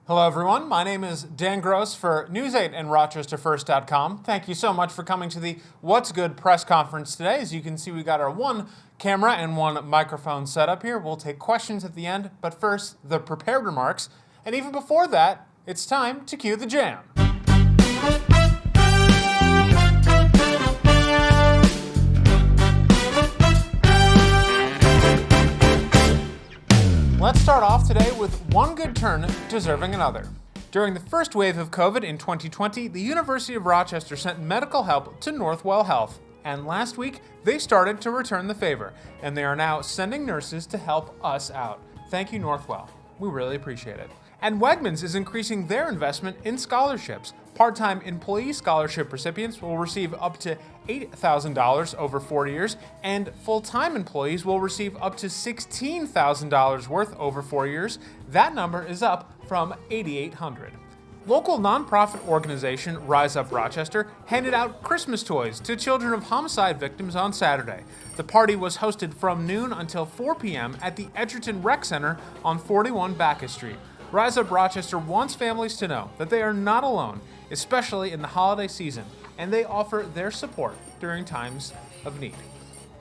Hello everyone, my name is Dan Gross for News 8 and RochesterFirst.com. Thank you so much for coming to the What's Good press conference today. As you can see, we got our one camera and one microphone set up here. We'll take questions at the end, but first, the prepared remarks. And even before that, it's time to cue the jam. Let's start off today with one good turn deserving another. During the first wave of COVID in 2020, the University of Rochester sent medical help to Northwell Health. And last week, they started to return the favor, and they are now sending nurses to help us out. Thank you, Northwell. We really appreciate it. And Wegmans is increasing their investment in scholarships. Part-time employee scholarship recipients will receive up to $8,000 over 4 years, and full-time employees will receive up to $16,000 worth over 4 years. That number is up from $8,800. Local nonprofit organization Rise Up Rochester handed out Christmas toys to children of homicide victims on Saturday. The party was hosted from noon until 4 p.m. at the Edgerton Rec Center on 41 Bacchus Street. Rise Up Rochester wants families to know that they are not alone, especially in the holiday season, and they offer their support during times of need.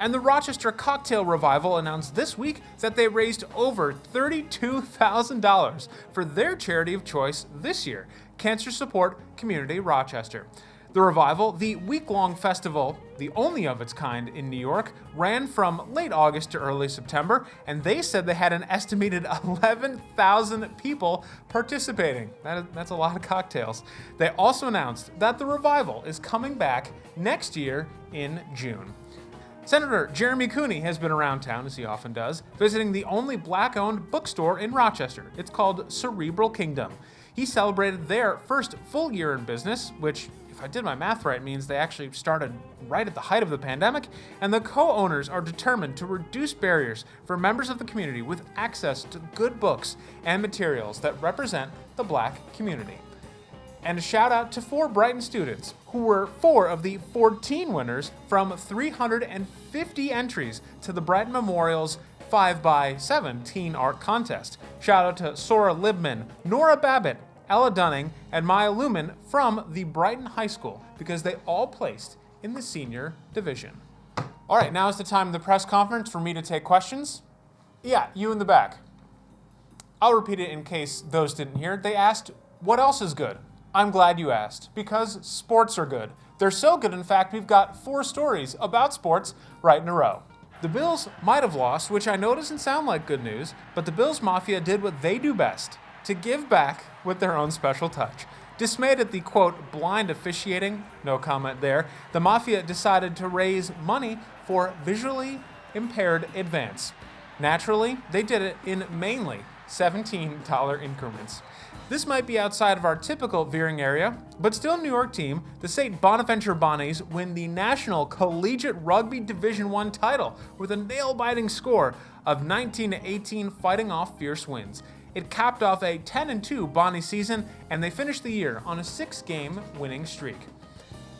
And the Rochester Cocktail Revival announced this week that they raised over $32,000 for their charity of choice this year, Cancer Support Community Rochester. The Revival, the week-long festival, the only of its kind in New York, ran from late August to early September, and they said they had an estimated 11,000 people participating. That's a lot of cocktails. They also announced that the Revival is coming back next year in June. Senator Jeremy Cooney has been around town, as he often does, visiting the only black-owned bookstore in Rochester. It's called Cerebral Kingdom. He celebrated their first full year in business, which, if I did my math right, means they actually started right at the height of the pandemic, and the co-owners are determined to reduce barriers for members of the community with access to good books and materials that represent the Black community. And a shout out to 4 Brighton students, who were 4 of the 14 winners from 350 entries to the Brighton Memorial's 5x7 Teen Art Contest. Shout out to Sora Libman, Nora Babbitt, Ella Dunning, and Maya Lumen from the Brighton High School, because they all placed in the senior division. All right, now is the time of the press conference for me to take questions. Yeah, you in the back. I'll repeat it in case those didn't hear. They asked, what else is good? I'm glad you asked, because sports are good. They're so good, in fact, we've got 4 stories about sports right in a row. The Bills might have lost, which I know doesn't sound like good news, but the Bills Mafia did what they do best, to give back with their own special touch. Dismayed at the, quote, blind officiating, no comment there, the Mafia decided to raise money for visually impaired advance. Naturally, they did it in mainly $17 increments. This might be outside of our typical veering area, but still a New York team, the St. Bonaventure Bonnies win the National Collegiate Rugby Division I title with a nail-biting score of 19-18, fighting off fierce wins. It capped off a 10-2 Bonnie season, and they finished the year on a 6-game winning streak.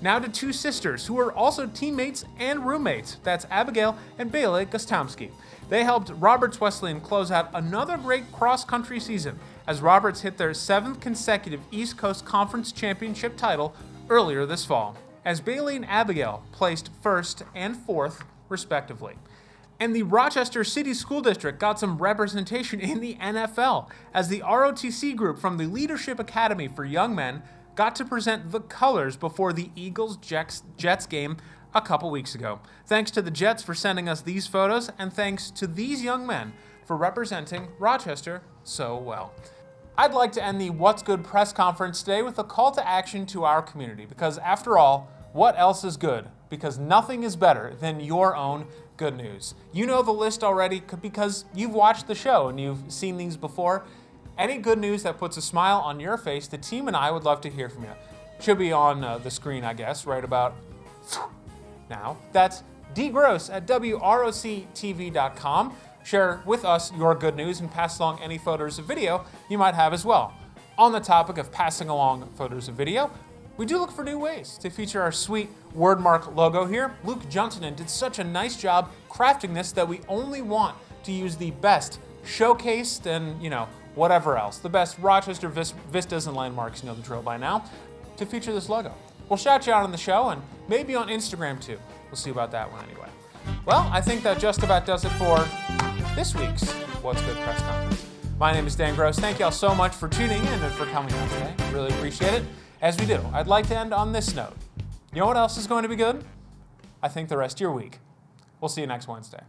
Now to 2 sisters who are also teammates and roommates. That's Abigail and Bailey Gostomski. They helped Roberts Wesleyan close out another great cross-country season as Roberts hit their 7th consecutive East Coast Conference Championship title earlier this fall, as Bailey and Abigail placed 1st and 4th, respectively. And the Rochester City School District got some representation in the NFL, as the ROTC group from the Leadership Academy for Young Men got to present the colors before the Eagles-Jets game a couple weeks ago. Thanks to the Jets for sending us these photos, and thanks to these young men for representing Rochester so well. I'd like to end the What's Good press conference today with a call to action to our community, because after all, what else is good? Because nothing is better than your own good news. You know the list already because you've watched the show and you've seen these before. Any good news that puts a smile on your face, the team and I would love to hear from you. Should be on the screen, I guess, right about now. That's dgross@WROCTV.com. Share with us your good news and pass along any photos of video you might have as well. On the topic of passing along photos of video, we do look for new ways to feature our sweet wordmark logo here. Luke Juntonen did such a nice job crafting this that we only want to use the best showcased and, whatever else. The best Rochester vistas and landmarks, you know the drill by now, to feature this logo. We'll shout you out on the show and maybe on Instagram too. We'll see about that one anyway. Well, I think that just about does it for this week's What's Good press conference. My name is Dan Gross. Thank y'all so much for tuning in and for coming out today. Really appreciate it. As we do, I'd like to end on this note. You know what else is going to be good? I think the rest of your week. We'll see you next Wednesday.